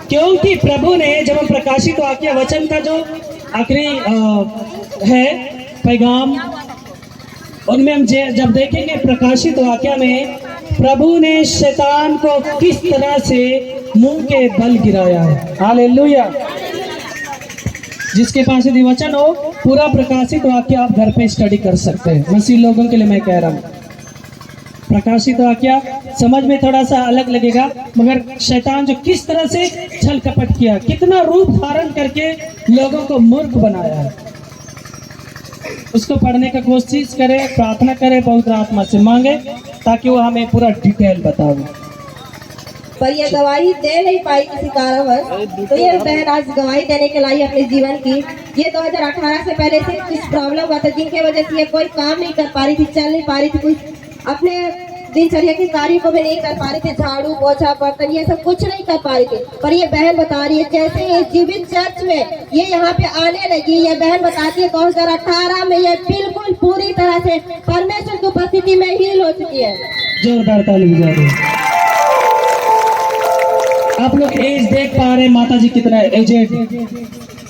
क्योंकि प्रभु ने जब हम प्रकाशित वाक्य वचन का जो आखिरी है पैगाम, उनमें हम जब देखेंगे प्रकाशित वाक्य में प्रभु ने शैतान को किस तरह से मुंह के बल गिराया है। हालेलुया। जिसके पास यदि वचन हो, पूरा प्रकाशित वाक्य आप घर पे स्टडी कर सकते हैं। मसीह लोगों के लिए मैं कह रहा हूँ, प्रकाशित वाक्य समझ में थोड़ा सा अलग लगेगा, मगर शैतान जो किस तरह से छल कपट किया, कितना रूप धारण करके लोगों को मूर्ख बनाया है, उसको पढ़ने का कोशिश करें, प्रार्थना करें, पवित्र आत्मा से मांगे ताकि वो हमें पूरा डिटेल बतावे। पर ये गवाही दे नहीं पाई किसी कारणवश, तो ये बहन आज गवाही देने के लिए अपने जीवन की, ये 2018 से पहले से कुछ प्रॉब्लम हुआ था जिनके वजह से ये कोई काम नहीं कर पा रही थी, चल नहीं पा रही थी, कुछ अपने दिनचर्या के कार्य को भी नहीं कर पा रही थी, झाड़ू पोछा बर्तन ये सब कुछ नहीं कर पा रही थी। पर ये बहन बता रही है जैसे ये जीवित चर्च में ये यहाँ पे आने लगी, ये बहन बताती है 2018 में ये बिल्कुल पूरी तरह से परमेश्वर की उपस्थिति में हील हो चुकी है। जोरदार ताली बजा दो। आप लोग एज देख पा रहे हैं, माता जी कितना एजेड,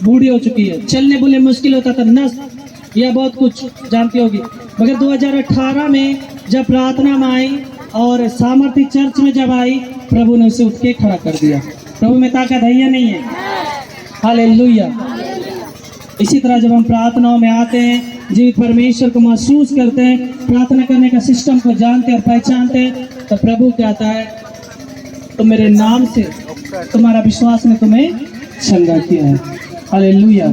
बूढ़ी हो चुकी है, चलने बोले मुश्किल होता था, नस या बहुत कुछ जानती होगी, मगर 2018 में जब प्रार्थना में आई और सामर्थ्य चर्च में जब आई, प्रभु ने उसे उठ के खड़ा कर दिया। प्रभु में ताकत है या नहीं है? हालेलुया। इसी तरह जब हम प्रार्थनाओं में आते हैं, जीवित परमेश्वर को महसूस करते हैं, प्रार्थना करने का सिस्टम को जानते और पहचानते हैं, तो प्रभु कहता है तो मेरे नाम से तुम्हारा विश्वास ने तुम्हें चंगा किया है। हालेलुया।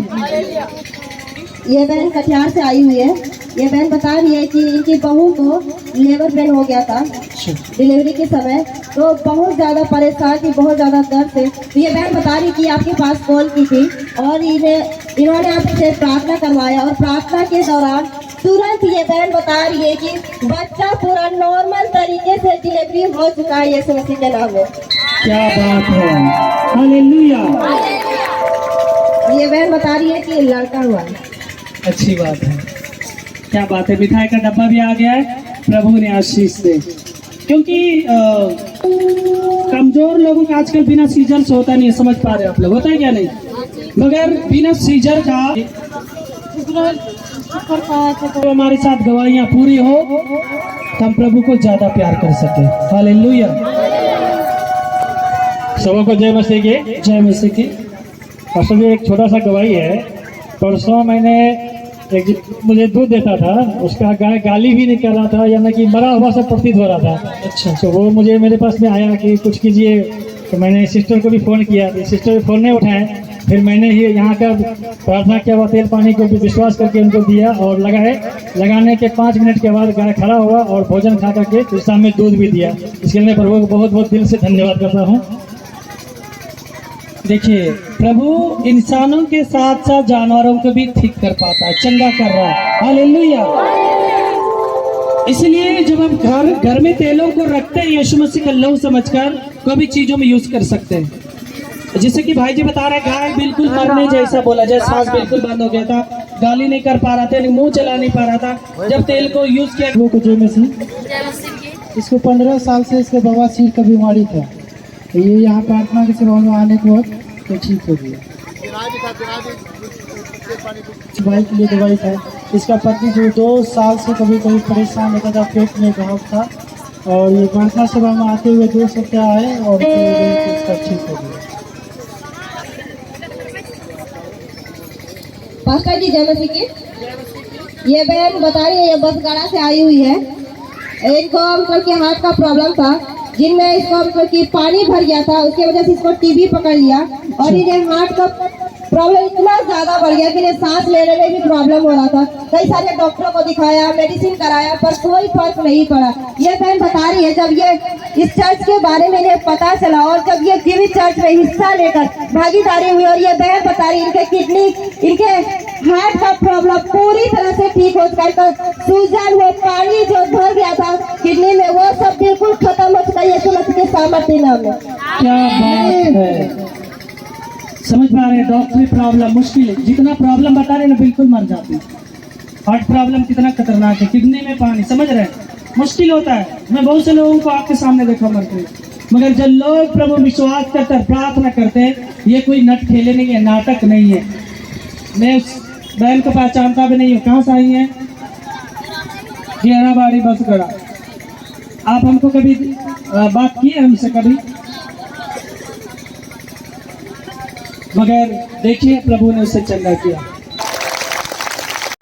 ये बहन कटिहार से आई हुई है। ये बहन बता रही है कि इनकी बहू को लेबर पेन हो गया था डिलीवरी के समय, तो बहुत ज़्यादा परेशान थी, बहुत ज़्यादा दर्द से। तो ये बहन बता रही कि आपके पास कॉल की थी और इन्होंने आपसे प्रार्थना करवाया, और प्रार्थना के दौरान तुरंत ये बहन बता रही है कि बच्चा पूरा नॉर्मल तरीके से डिलीवरी हो चुका है यीशु मसीह के नाम में। क्या बात है। हालेलुया। ये बहन बता रही है कि लड़का हुआ है। अच्छी बात है, क्या बात है। मिठाई का डब्बा भी आ गया है, प्रभु ने आशीष दे। क्योंकि कमजोर लोगों का आजकल बिना सीजर से होता नहीं है, समझ पा रहे आप लोग, होता है क्या नहीं? मगर बिना सीजर का तो हमारे साथ गवाहियां पूरी हो तो हम प्रभु को ज्यादा प्यार कर सके। हालेलुया। सबों को जय मसीह की। जय मसीह की। असल में एक छोटा सा गवाही है। परसों मैंने एक मुझे दूध देता था, उसका गाय गाली भी निकाला था, यानी कि मरा हुआ सा प्रतीत हो रहा था। अच्छा। तो वो मुझे मेरे पास में आया कि कुछ कीजिए, तो मैंने सिस्टर को भी फ़ोन किया, तो सिस्टर भी फ़ोन नहीं उठाए। फिर मैंने ही यहाँ का प्रार्थना किया, हुआ तेल पानी को भी विश्वास करके उनको दिया और लगाने के 5 मिनट के बाद गाय खड़ा हुआ और भोजन खा करके फिर शाम में दूध भी दिया। इसके लिए मैं प्रभु को बहुत बहुत दिल से धन्यवाद करता हूँ। देखिए, प्रभु इंसानों के साथ साथ जानवरों को भी ठीक कर पाता है, चंगा कर रहा है। हालेलुया। इसलिए जब हम घर में तेलों को रखते हैं, यीशु मसीह का लहू समझकर कोई भी चीजों में यूज कर सकते हैं। जैसे कि भाई जी बता रहे, गाय बिल्कुल मरने जैसा बोला, जैसे सांस बिल्कुल बंद हो गया था, गाली नहीं कर पा रहा था, मुंह चला नहीं पा रहा था। जब तेल को यूज किया, वो जय मसीह। इसको 15 साल से इसको बवासीर का बीमारी था, तो ये यहाँ प्रार्थना के सेवा में आने के बाद तो ठीक हो गया। दवाई के लिए दवाई था। इसका पति जो 2 साल से कभी कभी परेशान होता था, पेट में घाव था, और ये प्रार्थना सेवा में आते हुए 2 सप्ताह आए और इसका ठीक हो गया। पास्टर जी जय मसीह की। ये बहन बता रही है, ये बसगाड़ा से आई हुई है। इनको मतलब कि हार्ट का प्रॉब्लम था, जिनमें इसको मतलब कि पानी भर गया था, उसकी वजह से इसको टीबी पकड़ लिया, और इन्हें हार्ट का प्रॉब्लम इतना ज्यादा बढ़ गया कि इन्हें सांस लेने में भी प्रॉब्लम हो रहा था। कई सारे डॉक्टरों को दिखाया, मेडिसिन कराया, पर कोई फर्क नहीं पड़ा। ये बहन बता रही है जब ये इस चर्च के बारे में इन्हें पता चला और जब ये जीवित चर्च में हिस्सा लेकर भागीदारी हुई, और ये बहन बता रही इनके किडनी, इनके हार्ट का प्रॉब्लम पूरी तरह से ठीक हो चुका है। सूजन वो पानी जो भर गया था किडनी में, वो सब बिल्कुल खत्म हो चुका है यीशु मसीह के सामर्थ्य नाम में। क्या बात है। समझ पा रहे हैं? डॉक्टरी प्रॉब्लम मुश्किल है, जितना प्रॉब्लम बता रहे हैं ना बिल्कुल मर जाती है। हार्ट प्रॉब्लम कितना खतरनाक है, किडनी में पानी, समझ रहे हैं? मुश्किल होता है। मैं बहुत से लोगों को आपके सामने देखा मरते, मगर जब लोग प्रभु विश्वास करते हैं, प्रार्थना करते हैं, ये कोई नट खेले नहीं है, नाटक नहीं है। मैं उस बहन को पहचानता भी नहीं हूँ, कहाँ से आई हैं? घेराबाड़ी बसगड़ा। आप हमको कभी बात की है हमसे कभी? मगर देखिए प्रभु ने उससे चंगा किया।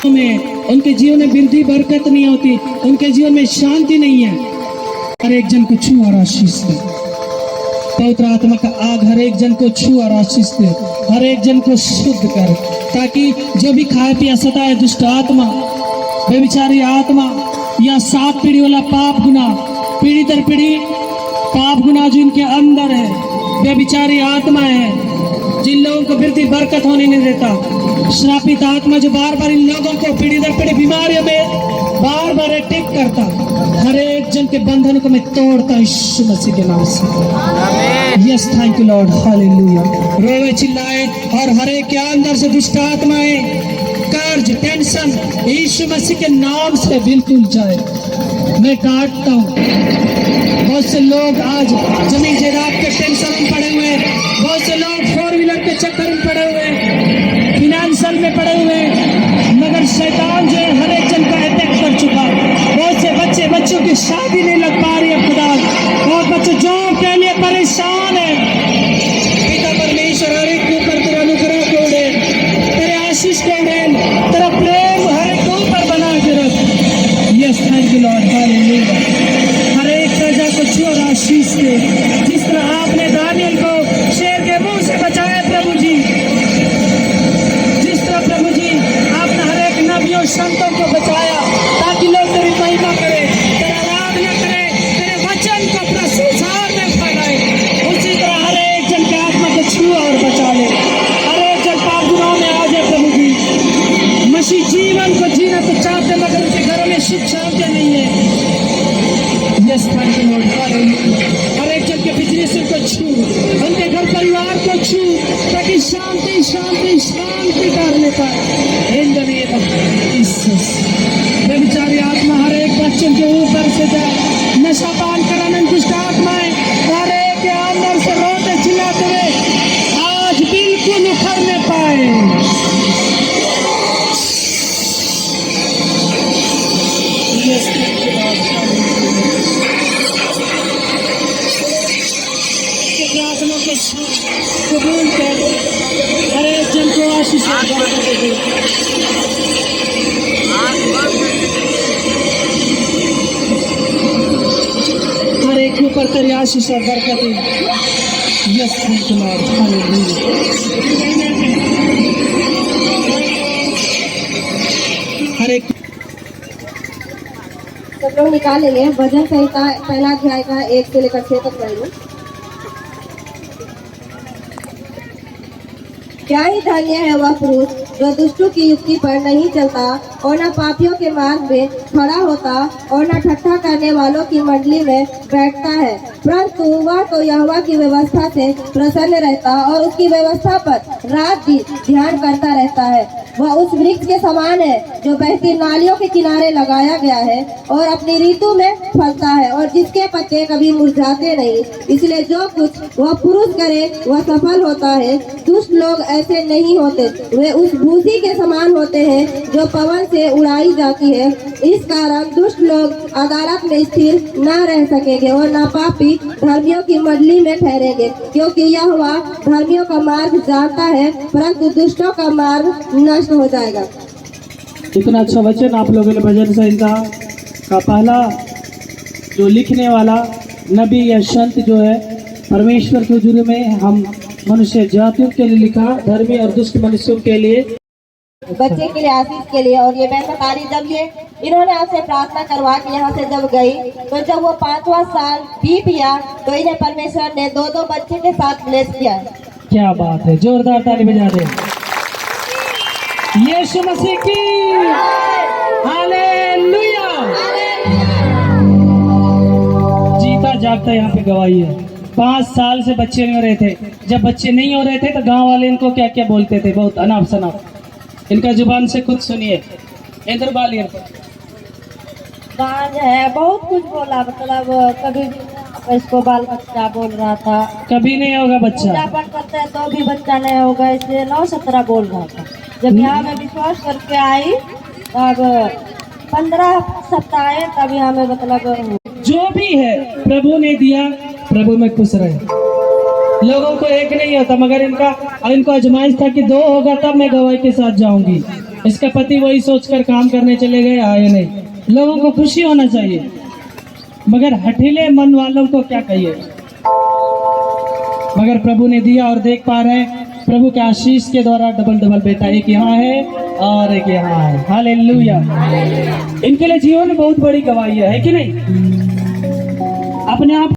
में उनके जीवन में वृद्धि बरकत नहीं होती, उनके जीवन में शांति नहीं है। हर एक जन को छू और आशीष दे, पवित्र आत्मा का आग हर एक जन को छू और आशीष दे, हर एक जन को शुद्ध कर, ताकि जो भी खाए पिया सता है दुष्ट आत्मा, बेविचारी आत्मा या 7 पीढ़ी वाला पाप गुना, पीढ़ी दर पीढ़ी पाप गुना जो इनके अंदर है, बेविचारी आत्मा है जिन लोगों को वृद्धि बरकत होने नहीं देता, श्रापित आत्मा जो बार बार इन लोगों को पीढ़ी दर पीढ़ी बीमारियों में बार बार अटैक करता, हर एक जन के बंधन को मैं तोड़ता यीशु मसीह के नाम से। Yes, thank you Lord, hallelujah. रोवे चिल्लाए और हर एक के अंदर से दुष्ट आत्माएं, कर्ज, टेंशन यीशु मसीह के नाम से बिल्कुल जाए। मैं काटता हूँ। बहुत से लोग आज जमीन जायदाद के टेंशन में पड़े हुए हैं, बहुत से लोग 4 व्हीलर के चक्कर में पड़े हुए हैं, फिनेंशियल में पड़े हुए हैं, मगर शैतान जो है हर एक जन का अटैक कर चुका। बहुत से बच्चों की शादी नहीं लग पा रही है खुदा, बहुत बच्चे जॉब के लिए परेशान है। पिता परमेश्वर हर एक के ऊपर तेरा अनुग्रह को उड़े, तेरे आशीष को उड़े, तेरा प्रेम हर एक के ऊपर बना के रख। Yes, thank you Lord, hallelujah. हर एक प्रजा को छू और आशीष दे, जिस तरह आपने दानियल को शेर के मुंह से बचाया प्रभु जी, जिस तरह प्रभु जी आपने हर एक नबियों संतों को बचाया ताकि लोग तेरी महिमा करें, तेरा आराधना करें, तेरे वचन को अपना संसार में फैलाए, उसी तरह हर एक जन के आत्मा को छू और बचा ले। हर एक जन पाप गुनाह में आ जाए प्रभु जी। मसीह जीवन को जीना तो चाहते मगर उनके घरों में सुख शांति नहीं है। Yes, thank you Lord, hallelujah. हर एक जन के बिजनेस को छू, उनके घर परिवार को छू, ताकि शांति शांति शांति करने पाए। In the name of Jesus. बेचारी आत्मा हर एक बच्चों के ऊपर से जाए, नशा पान कराने दुष्ट आत्माएं हर एक के अंदर से रोते चिल्लाते हुए आज बिल्कुल उखड़ने पाए। यस, थैंक यू लॉर्ड, प्रार्थना को कबूल कर, हर एक जन को आशीष दे। हर एक के ऊपर तेरी आशीष और बरकत है। Yes, thank you Lord, hallelujah. हर एक सब लोग निकालेंगे भजन संहिता पहला अध्याय का 1 से लेकर 6 तक पढ़ेंगे। क्या ही धन्य है वह पुरुष जो दुष्टों की युक्ति पर नहीं चलता और न पापियों के मार्ग में खड़ा होता और न ठट्ठा करने वालों की मंडली में बैठता है, परंतु वह तो यहोवा की व्यवस्था से प्रसन्न रहता और उसकी व्यवस्था पर रात दिन ध्यान करता रहता है। वह उस वृक्ष के समान है जो बहती नालियों के किनारे लगाया गया है और अपनी ऋतु में फलता है और जिसके पत्ते कभी मुरझाते नहीं। इसलिए जो कुछ वह पुरुष करे वह सफल होता है। दुष्ट लोग ऐसे नहीं होते, वे उस भूसी के समान होते हैं जो पवन से उड़ाई जाती है। इस कारण दुष्ट लोग अदालत में स्थिर न रह सकेंगे और न पापी धर्मियों की मंडली में ठहरेंगे, क्योंकि यहोवा धर्मियों का मार्ग जानता है परंतु दुष्टों का मार्ग नष्ट हो जाएगा। इतना अच्छा वचन आप लोगों ने भजन संहिता का पहला जो लिखने वाला नबी या संत जो है परमेश्वर के हुजूर में हम मनुष्य जातियों के लिए लिखा, धर्मी और दुष्ट मनुष्यों के लिए, बच्चे के लिए, आशीष के लिए। और ये मैं बता रही, जब ये इन्होंने आपसे प्रार्थना करवा के यहाँ से जब गई तो जब वो 5वां साल बीत गया तो इन्हें परमेश्वर ने 2-2 बच्चे के साथ ब्लेस किया है। क्या बात है, जोरदार ताली बजा दे। यीशु मसीह की हालेलुया। जीता जागता यहाँ पे गवाही है। 5 साल से बच्चे नहीं हो रहे थे, जब बच्चे नहीं हो रहे थे तो गांव वाले इनको क्या क्या बोलते थे, बहुत अनाप शनाप। इनका जुबान से खुद सुनिए। इधर बालियर गान है, बहुत कुछ बोला, मतलब कभी इसको बाल बच्चा बोल रहा था। कभी नहीं होगा बच्चा। पूजा पाठ करते हैं तो भी बच्चा नहीं होगा, इसलिए 9-17 बोल रहा था। जब यहाँ में विश्वास करके आई तब 15 सप्ताह आए, तब यहाँ में मतलब जो भी है प्रभु ने दिया, प्रभु में खुश रहे। लोगों को एक नहीं होता, मगर इनको आजमाइश था कि 2 होगा तब मैं गवाही के साथ जाऊंगी। इसका पति वही सोचकर काम करने चले गए, आए नहीं। लोगों को खुशी होना चाहिए, मगर हठीले मन वालों को क्या कहिए। मगर प्रभु ने दिया और देख पा रहे हैं प्रभु के आशीष के द्वारा डबल बेटा, एक यहाँ है और एक यहाँ है। हालेलुया। इनके लिए जीवन में बहुत बड़ी गवाही है कि नहीं? अपने आप